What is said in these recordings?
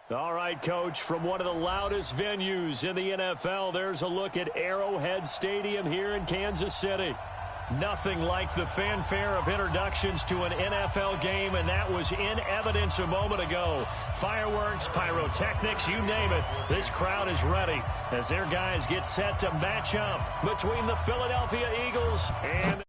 All right, Coach, from one of the loudest venues in the NFL, there's a look at Arrowhead Stadium here in Kansas City. Nothing like the fanfare of introductions to an NFL game, and that was in evidence a moment ago. Fireworks, pyrotechnics, you name it. This crowd is ready as their guys get set to match up between the Philadelphia Eagles and...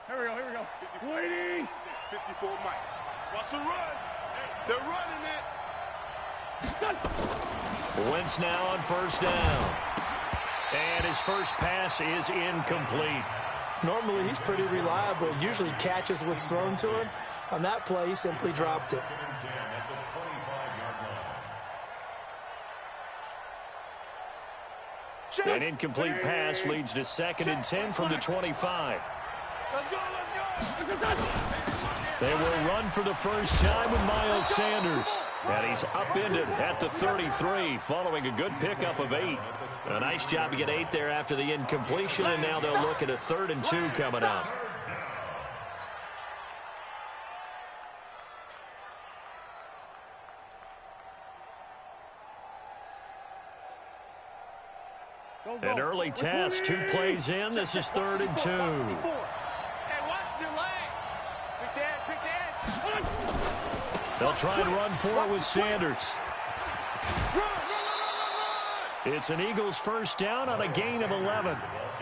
Here we go. Waiting. 54 Mike. What's the run? They're running it. Wentz now on first down. And his first pass is incomplete. Normally, he's pretty reliable. Usually catches what's thrown to him. On that play, he simply dropped it. An incomplete pass leads to 2nd and 10 from the 25. Let's go. They will run for the first time with Miles Sanders. And he's upended at the 33 following a good pickup of 8. A nice job to get 8 there after the incompletion, and now they'll look at a 3rd and 2 coming up. An early test, 2 plays in. This is 3rd and 2. They'll try and run for it with Sanders. It's an Eagles first down on a gain of 11.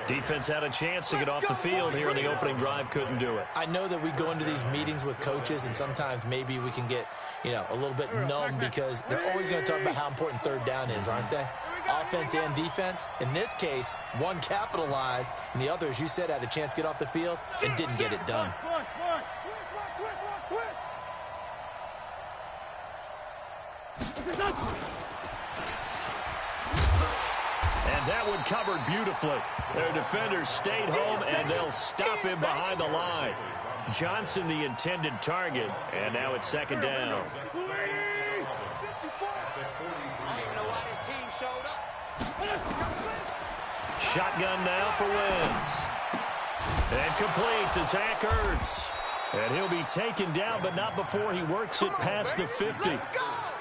Defense had a chance to get off the field here in the opening drive, couldn't do it. I know that we go into these meetings with coaches, and sometimes maybe we can get, a little bit numb because they're always going to talk about how important 3rd down is, aren't they? Offense and defense. In this case, one capitalized, and the other, as you said, had a chance to get off the field and didn't get it done. And that one covered beautifully. Their defenders stayed home, and they'll stop him behind the line. Johnson, the intended target, and now it's 2nd down. I don't even know why this team showed up. Shotgun now for Wentz. And complete to Zach Ertz. And he'll be taken down, but not before he works it past the 50.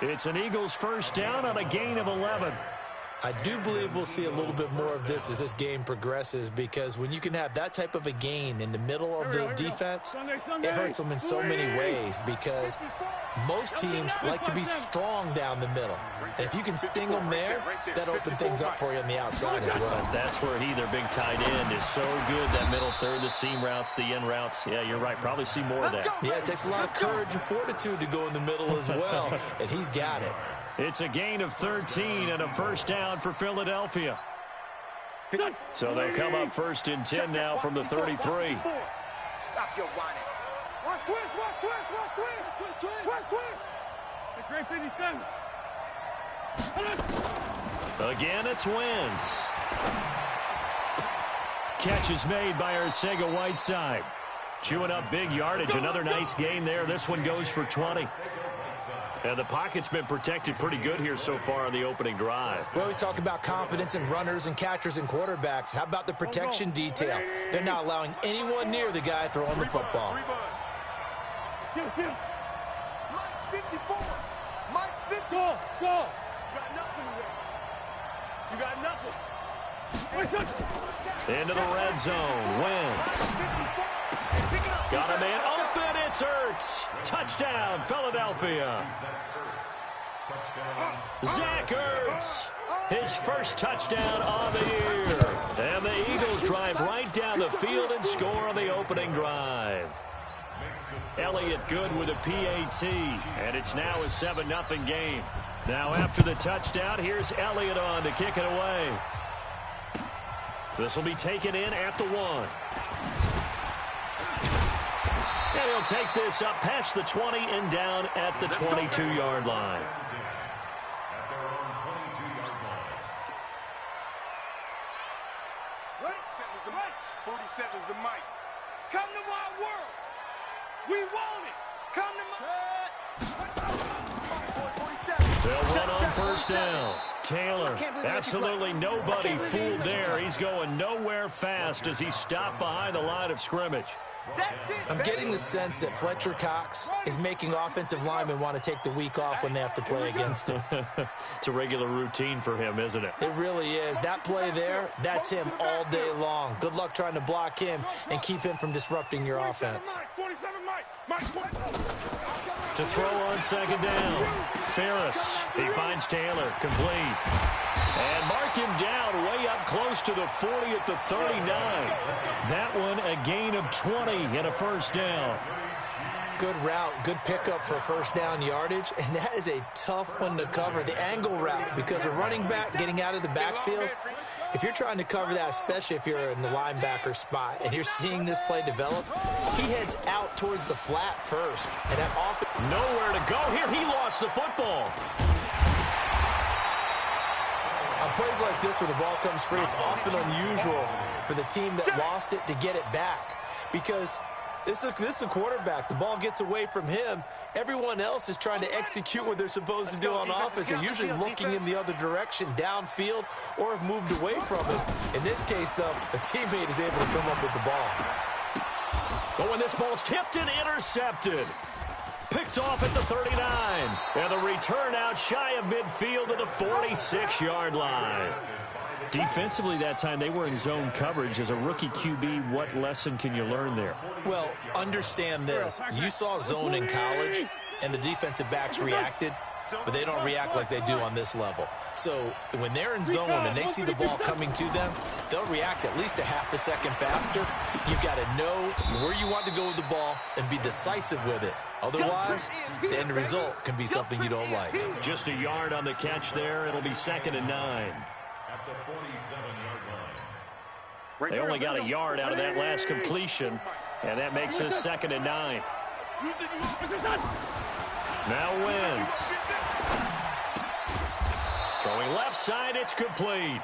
It's an Eagles first down on a gain of 11. I do believe we'll see a little bit more of this as this game progresses, because when you can have that type of a gain in the middle of the defense, it hurts them in so many ways, because most teams like to be strong down the middle. And if you can sting them there, that opens things up for you on the outside as well. That's where their big tight end, is so good, that middle third, the seam routes, the in routes. Yeah, you're right. Probably see more of that. Yeah, it takes a lot of courage and fortitude to go in the middle as well, and he's got it. It's a gain of 13 and a first down for Philadelphia. So they'll come up 1st and 10 now from the 33. Stop your whining. Watch twist. The great 57. Again, it's Wentz. Catch is made by Arcega-Whiteside. Chewing up big yardage. Another nice gain there. This one goes for 20. And the pocket's been protected pretty good here so far on the opening drive. We always talk about confidence in runners and catchers and quarterbacks. How about the protection detail? They're not allowing anyone near the guy throwing the football. Mike 54. Mike 50. Go. You got nothing there. You got nothing. Into the red zone. Wentz. Got a man open. It's Ertz. Touchdown, Philadelphia. Zach Ertz. His first touchdown on the year. And the Eagles drive right down the field and score on the opening drive. Elliott good with a PAT. And it's now a 7-0 game. Now after the touchdown, here's Elliott on to kick it away. This will be taken in at the 1. And he'll take this up past the 20 and down at the 22-yard line. 47's the mic. Come to my world. We want it. Come to my... They'll run on first down. Taylor, absolutely nobody fooled there. He's going nowhere fast as he stopped behind the line of scrimmage. I'm getting the sense that Fletcher Cox is making offensive linemen want to take the week off when they have to play against him. It's a regular routine for him, isn't it? It really is. That play there, that's him all day long. Good luck trying to block him and keep him from disrupting your offense. 47 Mike. To throw on second down. Ferris. He finds Taylor. Complete. And mark him down way up close to the 40 at the 39. That one a gain of 20 and a first down. Good route, good pickup for first down yardage, and that is a tough one to cover. The angle route, because a running back getting out of the backfield, if you're trying to cover that, especially if you're in the linebacker spot and you're seeing this play develop, he heads out towards the flat first. And that offense... Nowhere to go here. He lost the football. On plays like this where the ball comes free, it's often unusual for the team that lost it to get it back. Because this is a quarterback. The ball gets away from him. Everyone else is trying to execute what they're supposed to do on offense. They're usually looking in the other direction, downfield, or have moved away from it. In this case, though, a teammate is able to come up with the ball. But when this ball's tipped and intercepted. Picked off at the 39. And the return out shy of midfield to the 46-yard line. Defensively that time, they were in zone coverage. As a rookie QB, what lesson can you learn there? Well, understand this. You saw zone in college, and the defensive backs reacted, but they don't react like they do on this level. So when they're in zone and they see the ball coming to them, they'll react at least a half a second faster. You've got to know where you want to go with the ball and be decisive with it. Otherwise, the end result can be something you don't like. Just a yard on the catch there. It'll be 2nd and 9. At the 47-yard line. They only got a yard out of that last completion, and that makes us 2nd and 9. Now Wentz. Throwing left side, it's complete.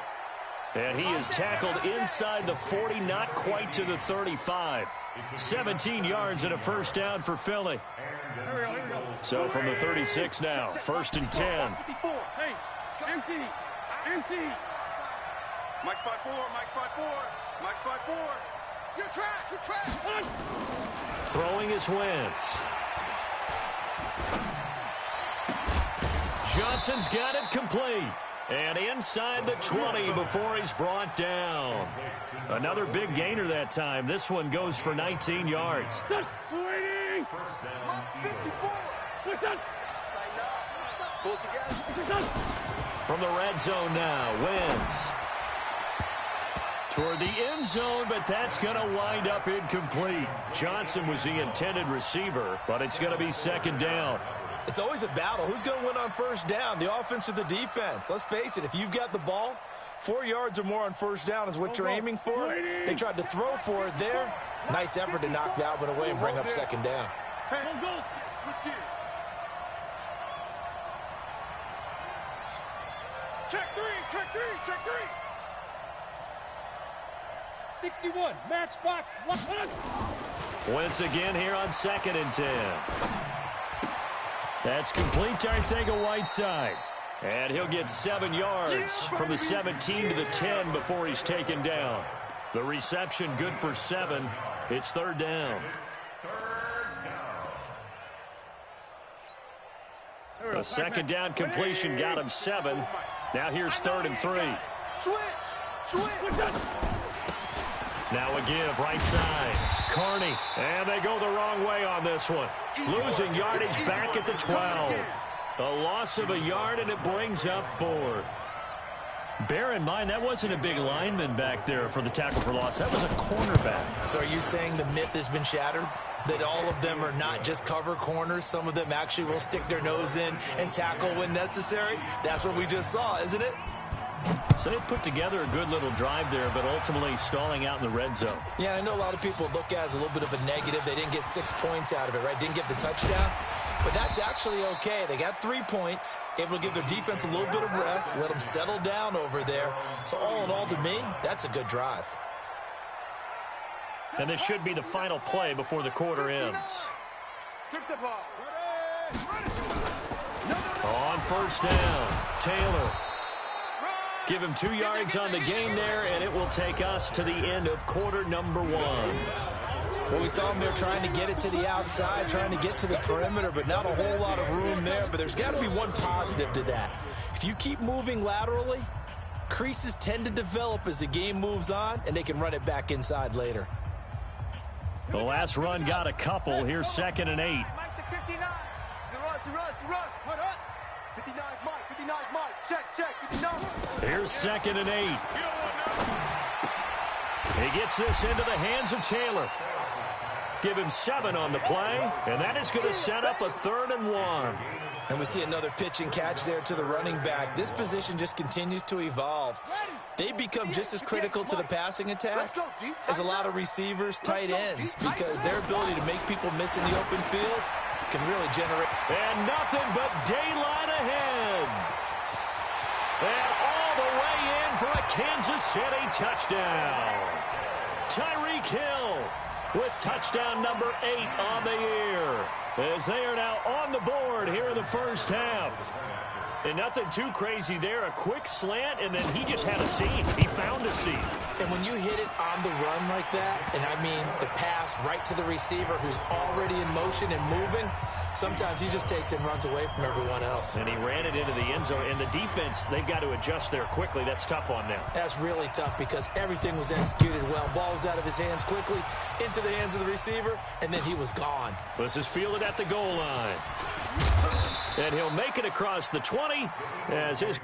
And he is tackled inside the 40, not quite to the 35. 17 yards and a first down for Philly. So from the 36 now, 1st and 10. Hey, empty. Mike 5-4, Mike 5-4, Mike 5-4. You're trash. Throwing is Wentz. Johnson's got it complete. And inside the 20 before he's brought down. Another big gainer that time. This one goes for 19 yards. Waiting. 54. From the red zone now, Wentz. Toward the end zone, but that's going to wind up incomplete. Johnson was the intended receiver, but it's going to be 2nd down. It's always a battle. Who's going to win on first down, the offense or the defense? Let's face it, if you've got the ball, 4 yards or more on first down is what you're aiming for. They tried to throw for it there. Nice effort to knock that one away and bring up 2nd down. Hey, go. Switch gears. Check three. 61, matchbox. Once again here on 2nd and 10. That's complete to Arcega-Whiteside. And he'll get 7 yards from the 17 to the 10 before he's taken down. The reception good for 7. It's 3rd down. A 2nd down completion got him 7. Now here's 3rd and 3. Switch. Now a give right side. Carney. And they go the wrong way on this one. Losing yardage back at the 12. A loss of a yard, and it brings up 4th. Bear in mind, that wasn't a big lineman back there for the tackle for loss. That was a cornerback. So are you saying the myth has been shattered? That all of them are not just cover corners? Some of them actually will stick their nose in and tackle when necessary? That's what we just saw, isn't it? So they put together a good little drive there, but ultimately stalling out in the red zone. Yeah, I know a lot of people look at it as a little bit of a negative. They didn't get 6 points out of it, right? Didn't get the touchdown. But that's actually okay. They got 3 points, able to give their defense a little bit of rest, let them settle down over there. So all in all, to me, that's a good drive. And this should be the final play before the quarter ends. Strip the ball. On 1st down, Taylor. Give him 2 yards on the gain there, and it will take us to the end of quarter number 1. Well, we saw him there trying to get it to the outside, trying to get to the perimeter, but not a whole lot of room there. But there's got to be one positive to that. If you keep moving laterally, creases tend to develop as the game moves on, and they can run it back inside later. The last run got a couple. Here's 2nd and 8. Mike to 59. He runs. Hold up. 59 Mike. Check. 59. Here's 2nd and 8. He gets this into the hands of Taylor. Give him 7 on the play, and that is going to set up a 3rd and 1. And we see another pitch and catch there to the running back. This position just continues to evolve. They become just as critical to the passing attack as a lot of receivers, tight ends, because their ability to make people miss in the open field can really generate. And nothing but daylight ahead. And all the way in for a Kansas City touchdown. Tyreek Hill with touchdown number 8 on the year, as they are now on the board here in the first half. And nothing too crazy there. A quick slant, and then he just had a seam. He found a seam. And when you hit it on the run like that, and I mean the pass right to the receiver who's already in motion and moving, sometimes he just takes it and runs away from everyone else. And he ran it into the end zone. And the defense, they've got to adjust there quickly. That's tough on them. That's really tough because everything was executed well. Ball was out of his hands quickly, into the hands of the receiver, and then he was gone. This is fielded at the goal line. And he'll make it across the 20 as his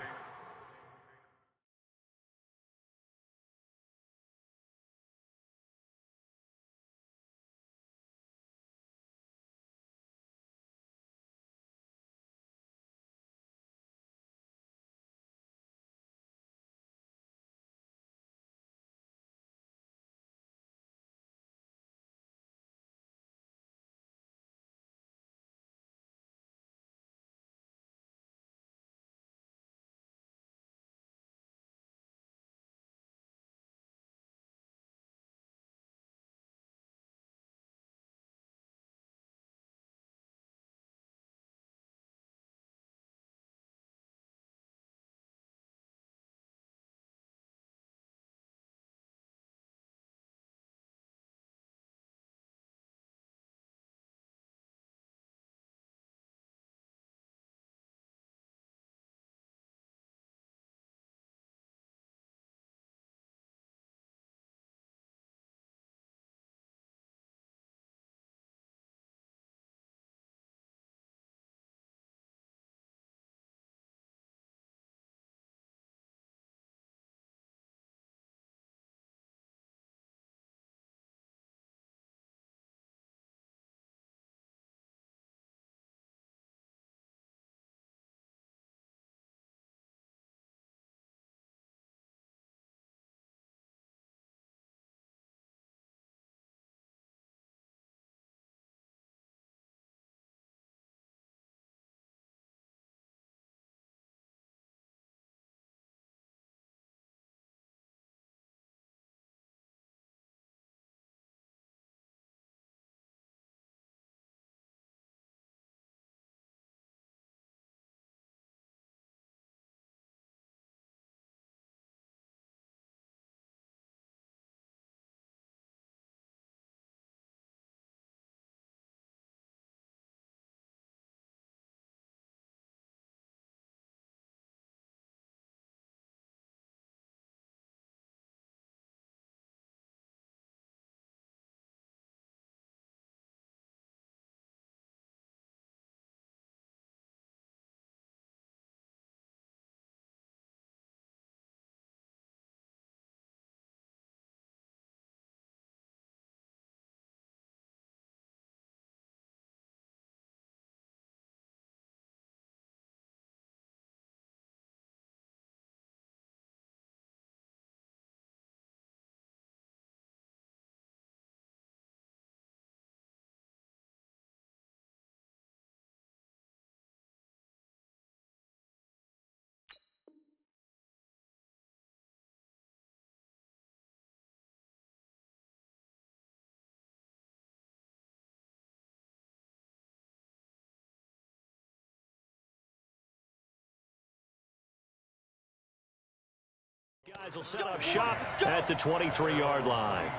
Guys will set up shop at the 23-yard line.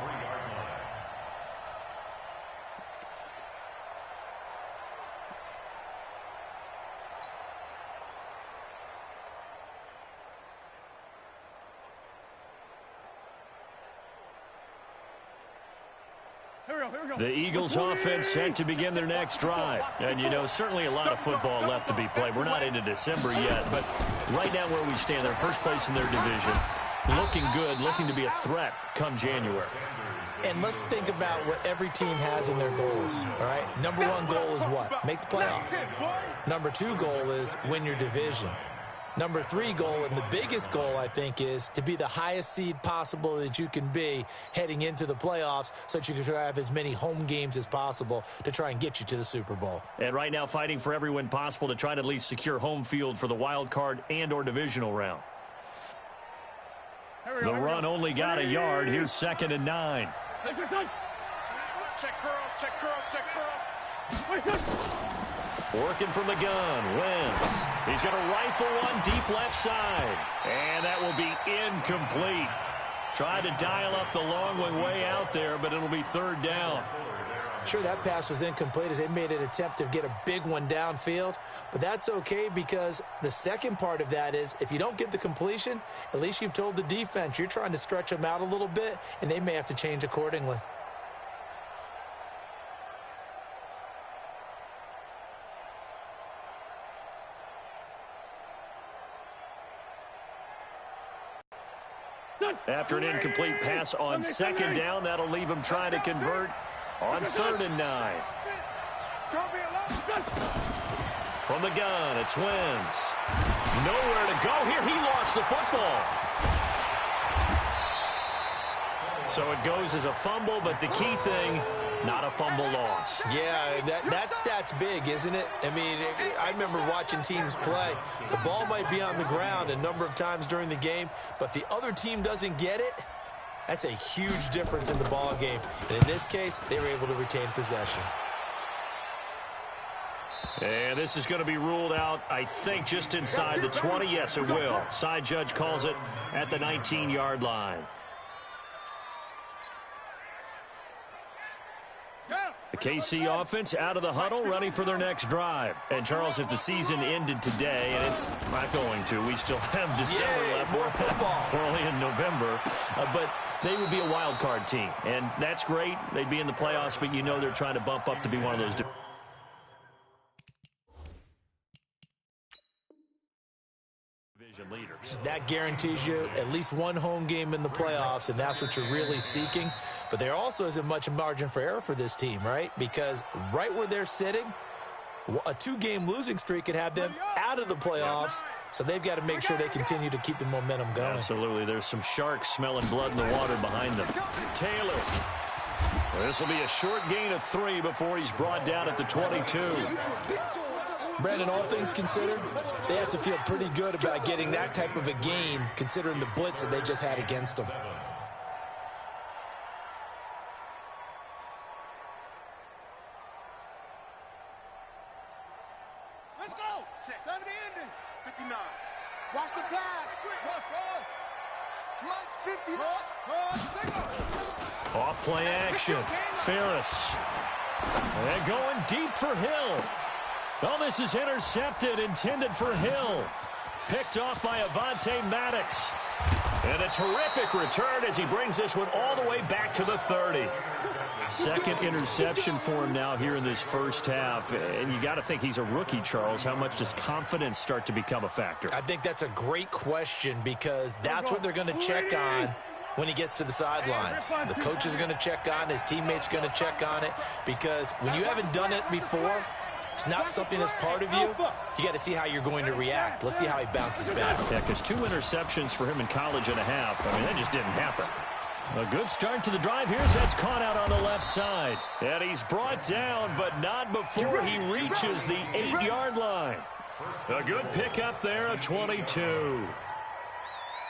The Eagles offense set to begin their next drive. And, you know, certainly a lot of football left to be played. We're not into December yet, but right now where we stand, they're first place in their division. Looking good, looking to be a threat come January. And let's think about what every team has in their goals, all right? Number one goal is what? Make the playoffs. Number two goal is win your division. Number three goal, and the biggest goal, I think, is to be the highest seed possible that you can be heading into the playoffs so that you can try to have as many home games as possible to try and get you to the Super Bowl. And right now fighting for every win possible to try to at least secure home field for the wild card and or divisional round. The run only got a yard. Here's 2nd and 9. Check curls, check curls, check curls. Working from the gun, Wentz. He's going to rifle one deep left side. And that will be incomplete. Tried to dial up the long one way out there, but it'll be 3rd down. Sure, that pass was incomplete as they made an attempt to get a big one downfield. But that's okay because the second part of that is if you don't get the completion, at least you've told the defense you're trying to stretch them out a little bit, and they may have to change accordingly. After an incomplete pass on 2nd down, that'll leave him trying to convert on 3rd and 9. From the gun, it's Wentz. Nowhere to go here. He lost the football. So it goes as a fumble, but the key thing, not a fumble loss. Yeah, that stat's big, isn't it? I mean, I remember watching teams play. The ball might be on the ground a number of times during the game, but if the other team doesn't get it, that's a huge difference in the ball game. And in this case, they were able to retain possession. And this is going to be ruled out, I think, just inside the 20. Yes, it will. Side judge calls it at the 19-yard line. The KC offense out of the huddle, ready for their next drive. And, Charles, if the season ended today, and it's not going to, we still have December left. More football. We're only in November. But they would be a wild card team. And that's great. They'd be in the playoffs, but you know they're trying to bump up to be one of those division leaders. That guarantees you at least one home game in the playoffs, and that's what you're really seeking. But there also isn't much margin for error for this team, right? Because right where they're sitting, a 2-game losing streak could have them out of the playoffs, so they've got to make sure they continue to keep the momentum going. Absolutely. There's some sharks smelling blood in the water behind them. Taylor. This will be a short gain of 3 before he's brought down at the 22. Brandon, all things considered, they have to feel pretty good about getting that type of a gain, considering the blitz that they just had against them. Let's go. 70 ending. 59. Watch the pass. Clutch 50. Off play action. Ferris. And going deep for Hill. Oh, this is intercepted, intended for Hill. Picked off by Avonte Maddox. And a terrific return as he brings this one all the way back to the 30. Second interception for him now here in this first half. And you got to think he's a rookie, Charles. How much does confidence start to become a factor? I think that's a great question because that's what they're going to check on when he gets to the sidelines. The coach is going to check on, his teammates going to check on it, because when you haven't done it before, it's not something that's part of you. You got to see how you're going to react. Let's see how he bounces back. Yeah, because 2 interceptions for him in college and a half. I mean, that just didn't happen. A good start to the drive. Here's that's caught out on the left side. And he's brought down, but not before he reaches the 8-yard line. A good pickup there, a 22.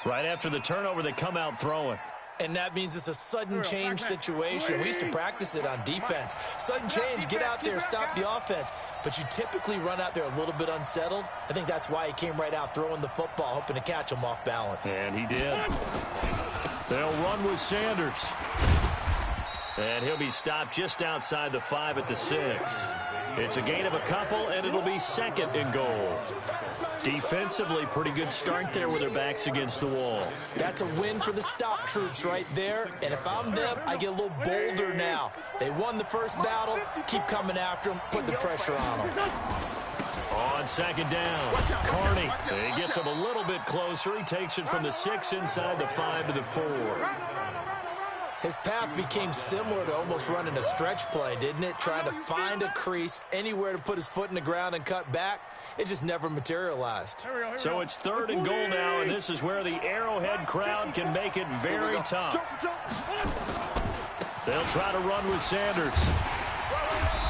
Right after the turnover, they come out throwing. And that means it's a sudden change situation. We used to practice it on defense. Sudden change, get out there, stop the offense. But you typically run out there a little bit unsettled. I think that's why he came right out throwing the football, hoping to catch him off balance. And he did. They'll run with Sanders. And he'll be stopped just outside the 5 at the 6. It's a gain of a couple, and it'll be second and goal. Defensively, pretty good start there with their backs against the wall. That's a win for the stop troops right there. And if I'm them, I get a little bolder now. They won the first battle. Keep coming after them. Put the pressure on them. On second down, Carney. He gets him a little bit closer. He takes it from the 6 inside the 5 to the 4. His path became similar to almost running a stretch play, didn't it? Trying to find a crease, anywhere to put his foot in the ground and cut back. It just never materialized. So it's third and goal now, and this is where the Arrowhead crowd can make it very tough. They'll try to run with Sanders.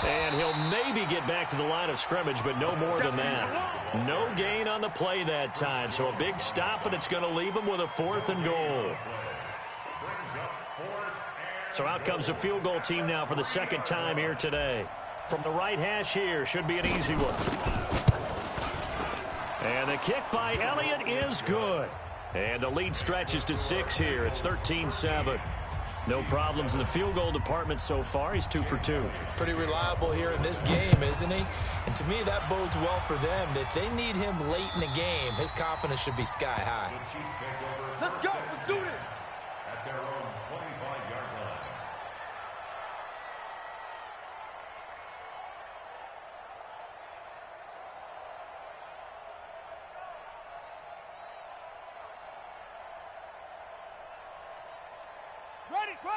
And he'll maybe get back to the line of scrimmage, but no more than that. No gain on the play that time, so a big stop, and it's going to leave him with a 4th and goal. So out comes the field goal team now for the second time here today. From the right hash here, should be an easy one. And the kick by Elliott is good. And the lead stretches to 6 here. It's 13-7. No problems in the field goal department so far. He's 2 for 2. Pretty reliable here in this game, isn't he? And to me, that bodes well for them. If they need him late in the game, his confidence should be sky high. Let's go. Let's do this.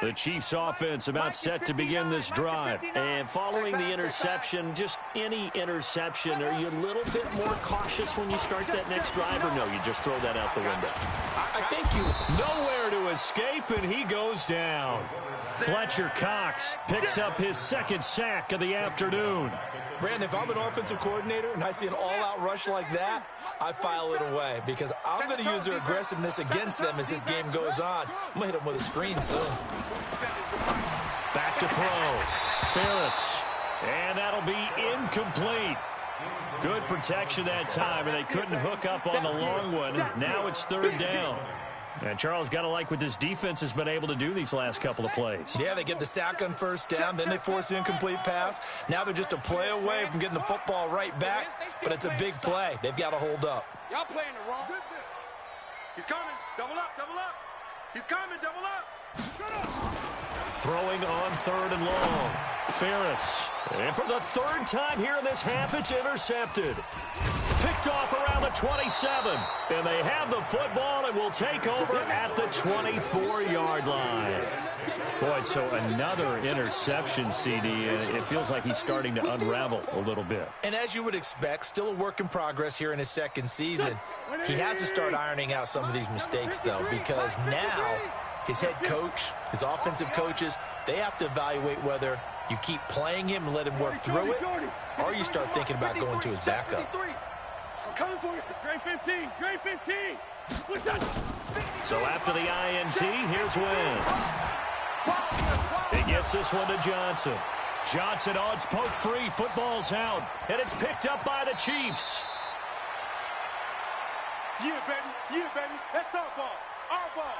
The Chiefs offense about set to begin this drive. And following the interception, just any interception, are you a little bit more cautious when you start that next drive, or no, you just throw that out the window? I think you... Nowhere to escape, and he goes down. Fletcher Cox picks up his second sack of the afternoon. Brandon, if I'm an offensive coordinator and I see an all-out rush like that, I file it away because I'm going to use their aggressiveness against them as this game goes on. I'm going to hit them with a screen soon. Back to throw. Ferris. And that'll be incomplete. Good protection that time, and they couldn't hook up on the long one. Now it's third down. And Charles, got to like what this defense has been able to do these last couple of plays. Yeah, they get the sack on first down, then they force the incomplete pass. Now they're just a play away from getting the football right back, but it's a big play. They've got to hold up. Y'all playing the wrong. He's coming. Double up, double up. He's coming, double up. Shut up. Throwing on third and long. Ferris. And for the third time here in this half, it's intercepted. Picked off around the 27. And they have the football and will take over at the 24-yard line. Boy, so another interception, CD. It feels like he's starting to unravel a little bit. And as you would expect, still a work in progress here in his second season. He has to start ironing out some of these mistakes, though, because now his head coach, his offensive coaches, they have to evaluate whether you keep playing him and let him work through it, or you start thinking about going to his backup. I'm coming for you. Grade 15. Grade 15. So after the INT, here's Wentz. He gets this one to Johnson. Johnson odds poke free. Football's out. And it's picked up by the Chiefs. Yeah, baby. Yeah, baby. That's our ball. Our ball.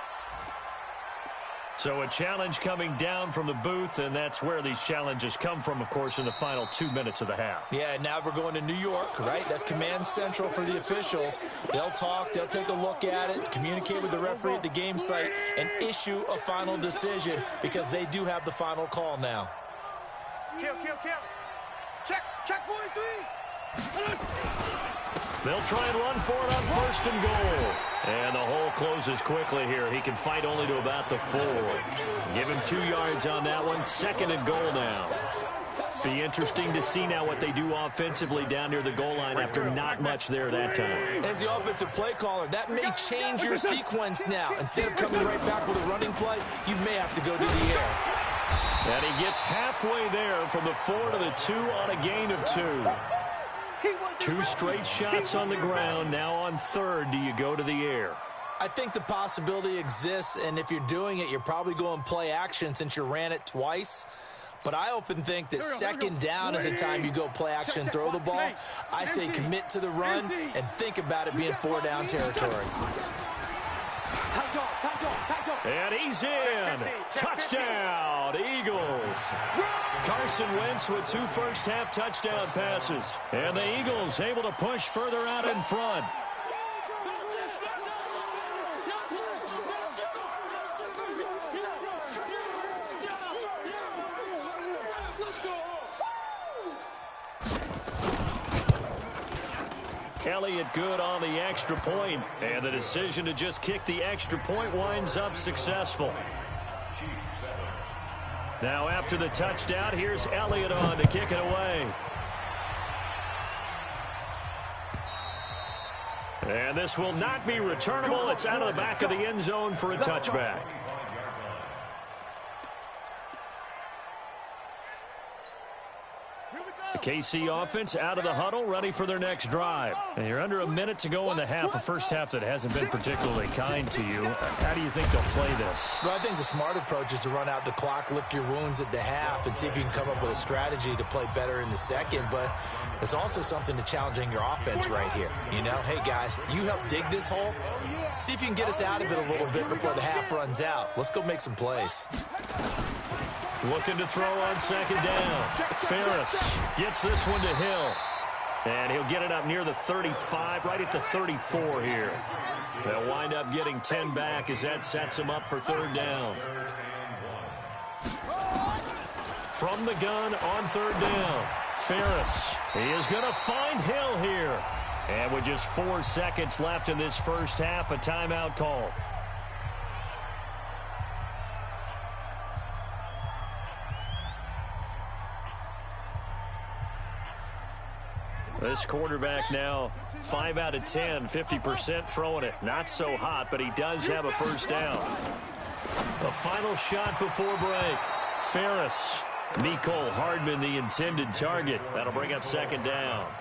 So a challenge coming down from the booth, and that's where these challenges come from, of course, in the final 2 minutes of the half. Yeah, now we're going to New York, right? That's command central for the officials. They'll talk, they'll take a look at it, communicate with the referee at the game site, and issue a final decision because they do have the final call now. Kill. Check 43. They'll try and run for it on first and goal. And the hole closes quickly here. He can fight only to about the 4. Give him 2 yards on that one. Second and goal now. Be interesting to see now what they do offensively down near the goal line after not much there that time. As the offensive play caller, that may change your sequence now. Instead of coming right back with a running play, you may have to go to the air. And he gets halfway there from the 4 to the 2 on a gain of 2. 2 straight shots on the ground. Now on third, do you go to the air? I think the possibility exists, and if you're doing it, you're probably going play action since you ran it twice. But I often think that second down is the time you go play action and throw the ball. I say commit to the run and think about it being 4-down territory. And he's in. Touchdown, Eagles. Carson Wentz with 2 first-half touchdown passes. And the Eagles able to push further out in front. Elliott good on the extra point, and the decision to just kick the extra point winds up successful. Now after the touchdown, here's Elliott on to kick it away. And this will not be returnable. It's out of the back of the end zone for a touchback. The KC offense out of the huddle, ready for their next drive. And you're under a minute to go in the half, a first half that hasn't been particularly kind to you. How do you think they'll play this? Well, I think the smart approach is to run out the clock, lick your wounds at the half, and see if you can come up with a strategy to play better in the second. But there's also something to challenging your offense right here. You know, hey, guys, you help dig this hole. See if you can get us out of it a little bit before the half runs out. Let's go make some plays. Looking to throw on second down. Ferris gets this one to Hill. And he'll get it up near the 35, right at the 34 here. They'll wind up getting 10 back as that sets him up for third down. From the gun on third down, Ferris. He is going to find Hill here. And with just 4 seconds left in this first half, a timeout call. This quarterback now 5 out of 10, 50% throwing it. Not so hot, but he does have a first down. A final shot before break. Ferris. Mecole Hardman, the intended target. That'll bring up second down.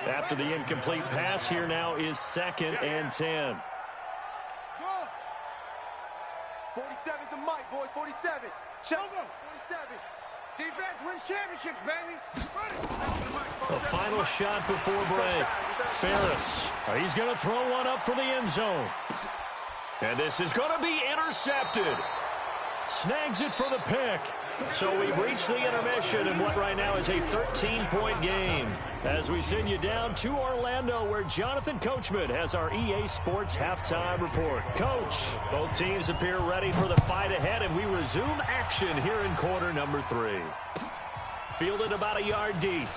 After the incomplete pass, here now is 2nd and 10. 47's the mic, boys. 47. Check. 47. Defense wins championships, baby. A final shot before break. Ferris. He's going to throw one up for the end zone. And this is going to be intercepted. Snags it for the pick. So we've reached the intermission in what right now is a 13-point game. As we send you down to Orlando, where Jonathan Coachman has our EA Sports halftime report. Coach, both teams appear ready for the fight ahead, and we resume action here in quarter number 3. Fielded about a yard deep.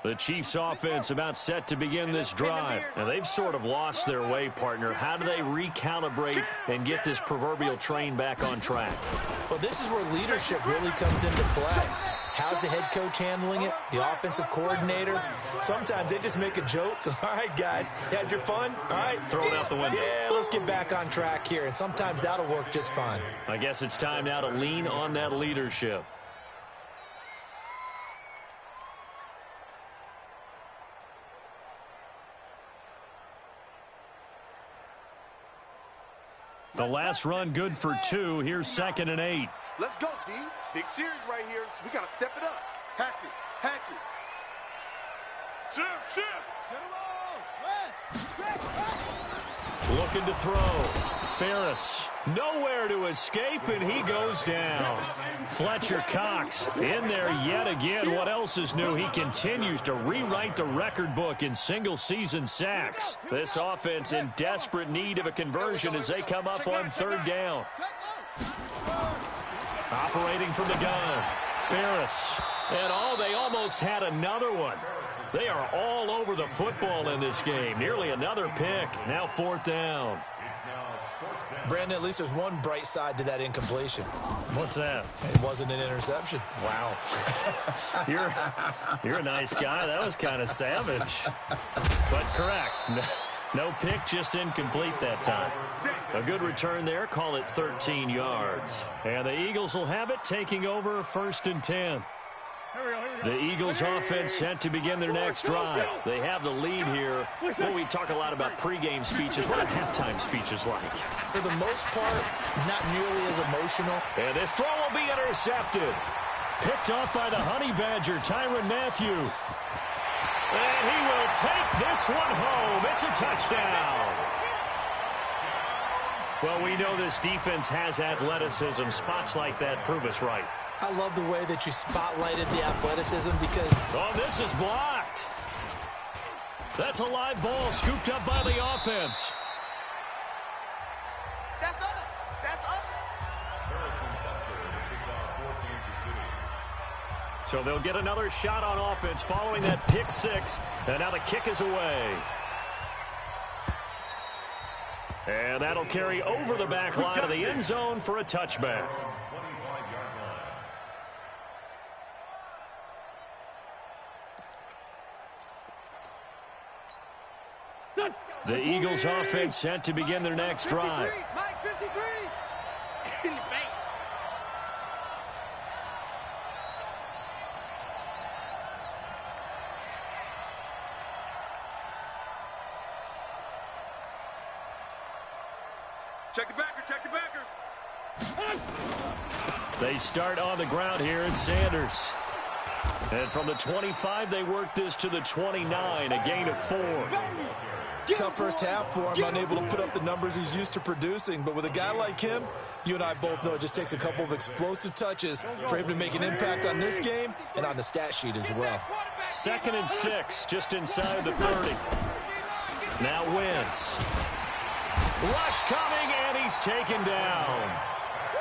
The Chiefs offense about set to begin this drive. And they've sort of lost their way, partner. How do they recalibrate and get this proverbial train back on track? Well, this is where leadership really comes into play. How's the head coach handling it? The offensive coordinator? Sometimes they just make a joke. All right, guys, you had your fun? All right. Throw it out the window. Yeah, let's get back on track here, and sometimes that'll work just fine. I guess it's time now to lean on that leadership. The last run good for 2. Here's 2nd and 8. Let's go, D. Big series right here. We got to step it up. Hatchet. Hatchet. Shift, shift. Get him on. Looking to throw. Ferris. Nowhere to escape, and he goes down. Fletcher Cox in there yet again. What else is new? He continues to rewrite the record book in single-season sacks. This offense in desperate need of a conversion as they come up on 3rd down. Operating from the gun. Ferris. And they almost had another one. They are all over the football in this game. Nearly another pick. Now 4th down. Brandon, at least there's one bright side to that incompletion. What's that? It wasn't an interception. Wow. You're a nice guy. That was kind of savage. But correct. No pick, just incomplete that time. A good return there. Call it 13 yards. And the Eagles will have it, taking over 1st and 10. The Eagles offense set to begin their next drive. They have the lead here. Well, we talk a lot about pregame speeches. What are halftime speeches like? For the most part, not nearly as emotional. And this throw will be intercepted. Picked off by the Honey Badger, Tyrann Mathieu. And he will take this one home. It's a touchdown. Well, we know this defense has athleticism. Spots like that prove us right. I love the way that you spotlighted the athleticism because... Oh, this is blocked. That's a live ball scooped up by the offense. That's us. That's us. So they'll get another shot on offense following that pick 6. And now the kick is away. And that'll carry over the back line of the end zone for a touchback. The Eagles offense set to begin their next drive. Mike 53. In the face. Check the backer, check the backer. They start on the ground here in Sanders. And from the 25, they work this to the 29, a gain of 4. Tough first half for him, unable to put up the numbers he's used to producing. But with a guy like him, you and I both know it just takes a couple of explosive touches for him to make an impact on this game and on the stat sheet as well. 2nd and 6, just inside the 30. Now Wentz. Rush coming, and he's taken down.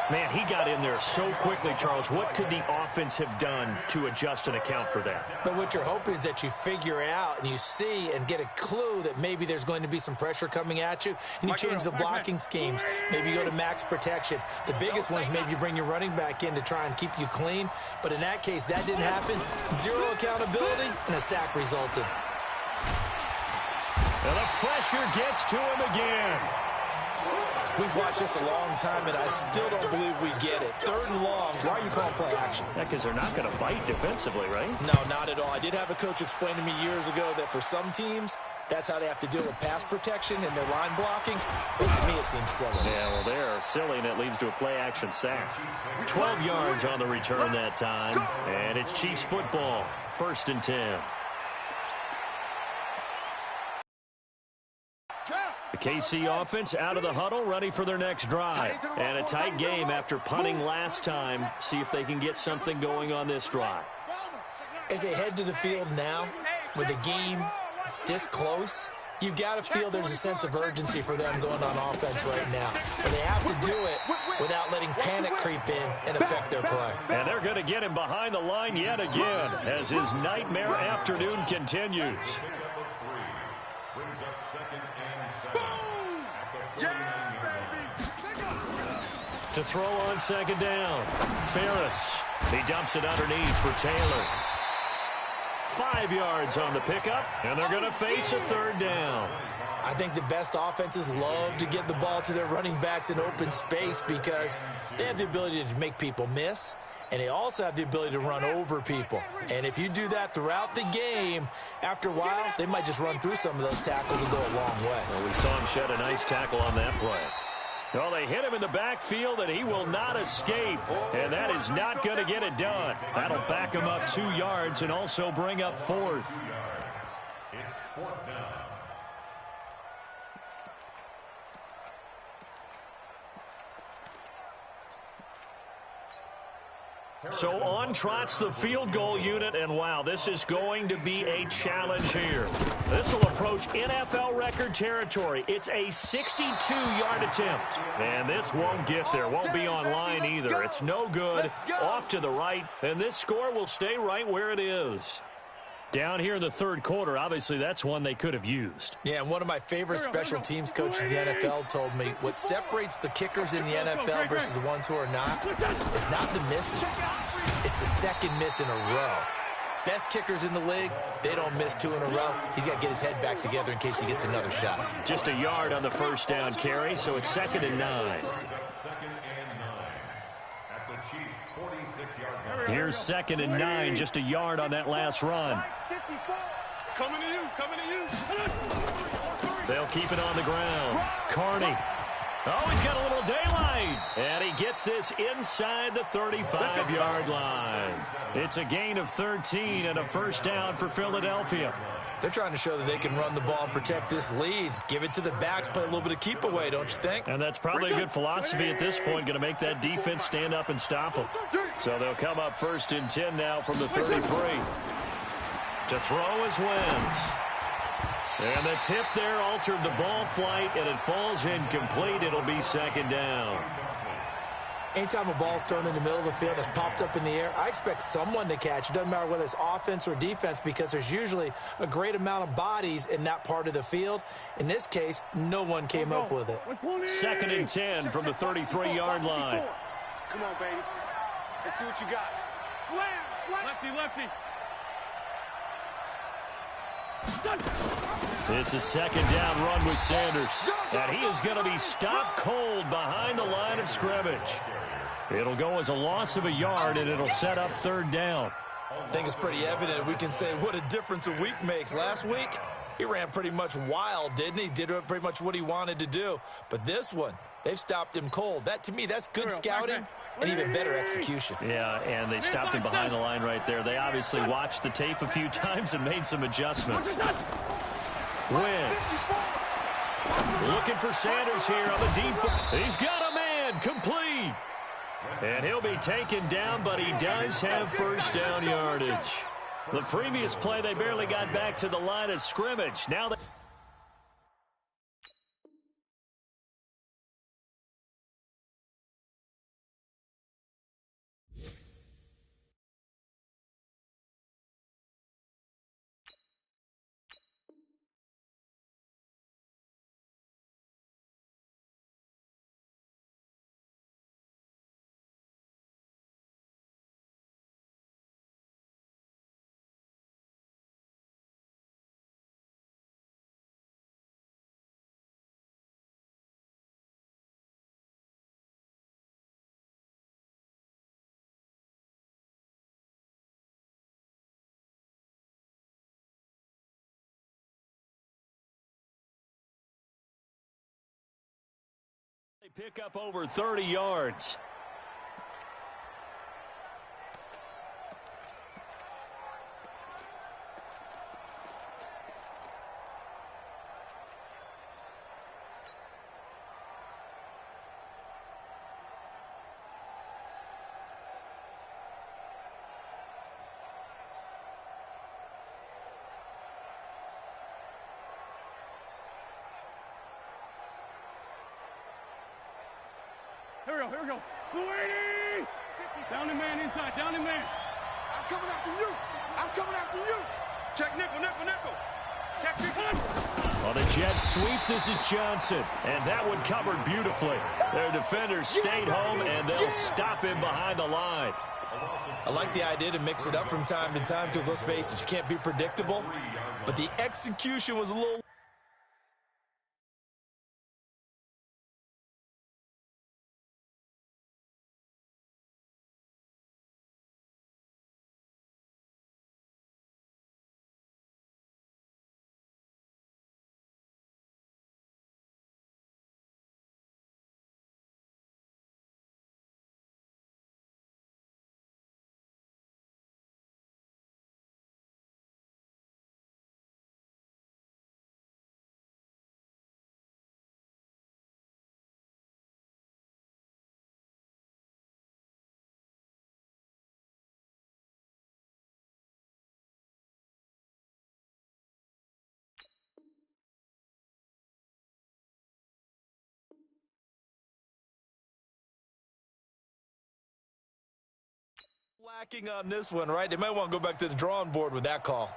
Man, he got in there so quickly, Charles. What could the offense have done to adjust and account for that? But what you're hoping is that you figure out and you see and get a clue that maybe there's going to be some pressure coming at you, and you change the blocking schemes. Maybe you go to max protection. The biggest one is maybe you bring your running back in to try and keep you clean. But in that case, that didn't happen. Zero accountability, and a sack resulted. And the pressure gets to him again. We've watched this a long time, and I still don't believe we get it. 3rd and long. Why are you calling play action? Yeah, because they're not going to bite defensively, right? No, not at all. I did have a coach explain to me years ago that for some teams, that's how they have to deal with pass protection and their line blocking. But to me, it seems silly. Yeah, well, they're silly, and it leads to a play-action sack. 12 yards on the return that time, and it's Chiefs football, 1st and 10. The KC offense out of the huddle, ready for their next drive. And a tight game after punting last time. See if they can get something going on this drive. As they head to the field now, with the game this close, you've got to feel there's a sense of urgency for them going on offense right now. But they have to do it without letting panic creep in and affect their play. And they're going to get him behind the line yet again as his nightmare afternoon continues. To throw on 2nd down. Ferris He dumps it underneath for Taylor. 5 yards on the pickup, and they're going to face a third down. I think the best offenses love to get the ball to their running backs in open space because they have the ability to make people miss, and they also have the ability to run over people. And if you do that throughout the game, after a while, they might just run through some of those tackles and go a long way. Well, we saw him shed a nice tackle on that play. Well, they hit him in the backfield, and he will not escape. And that is not going to get it done. That'll back him up 2 yards and also bring up 4th. It's 4th down. So on trots the field goal unit, and wow, this is going to be a challenge here. This will approach NFL record territory. It's a 62-yard attempt, and this won't get there. Won't be on line either. It's no good. Off to the right, and this score will stay right where it is. Down here in the third quarter, obviously that's one they could have used. Yeah, and one of my favorite special teams coaches in the NFL told me what separates the kickers in the NFL versus the ones who are not is not the misses. It's the second miss in a row. Best kickers in the league, they don't miss 2 in a row. He's got to get his head back together in case he gets another shot. Just a yard on the first down carry, so it's 2nd and 9. Here's 2nd and 9, just a yard on that last run. Coming to you, coming to you. They'll keep it on the ground. Carney. Oh, he's got a little daylight. And he gets this inside the 35-yard line. It's a gain of 13 and a first down for Philadelphia. They're trying to show that they can run the ball and protect this lead. Give it to the backs, play a little bit of keep away, don't you think? And that's probably a good philosophy at this point, going to make that defense stand up and stop them. So they'll come up 1st and 10 now from the 33. To throw is Wentz. And the tip there altered the ball flight, and it falls incomplete. It'll be 2nd down. Anytime a ball's thrown in the middle of the field that's popped up in the air, I expect someone to catch. It doesn't matter whether it's offense or defense because there's usually a great amount of bodies in that part of the field. In this case, no one came up with it. 2nd and 10 from the 33-yard line. Come on, baby. Let's see what you got. Slam, slam. Lefty, lefty. It's a 2nd down run with Sanders. And he is going to be stopped cold behind the line of scrimmage. It'll go as a loss of a yard, and it'll set up 3rd down. I think it's pretty evident. We can say what a difference a week makes. Last week, he ran pretty much wild, didn't he? Did pretty much what he wanted to do. But this one, they've stopped him cold. That, to me, that's good scouting and even better execution. Yeah, and they stopped him behind the line right there. They obviously watched the tape a few times and made some adjustments. Wentz. Looking for Sanders here on the deep. He's got a man, complete. And he'll be taken down, but he does have first down yardage. The previous play, they barely got back to the line of scrimmage. Now they... They pick up over 30 yards. Here we go. 280! Down the man inside, down the man. I'm coming after you. I'm coming after you. Check nickel, nickel, nickel. Check nickel. On the jet sweep, this is Johnson. And that one covered beautifully. Their defenders stayed home, and they'll stop him behind the line. I like the idea to mix it up from time to time because, let's face it, you can't be predictable. But the execution was a little... lacking on this one, right? They might want to go back to the drawing board with that call.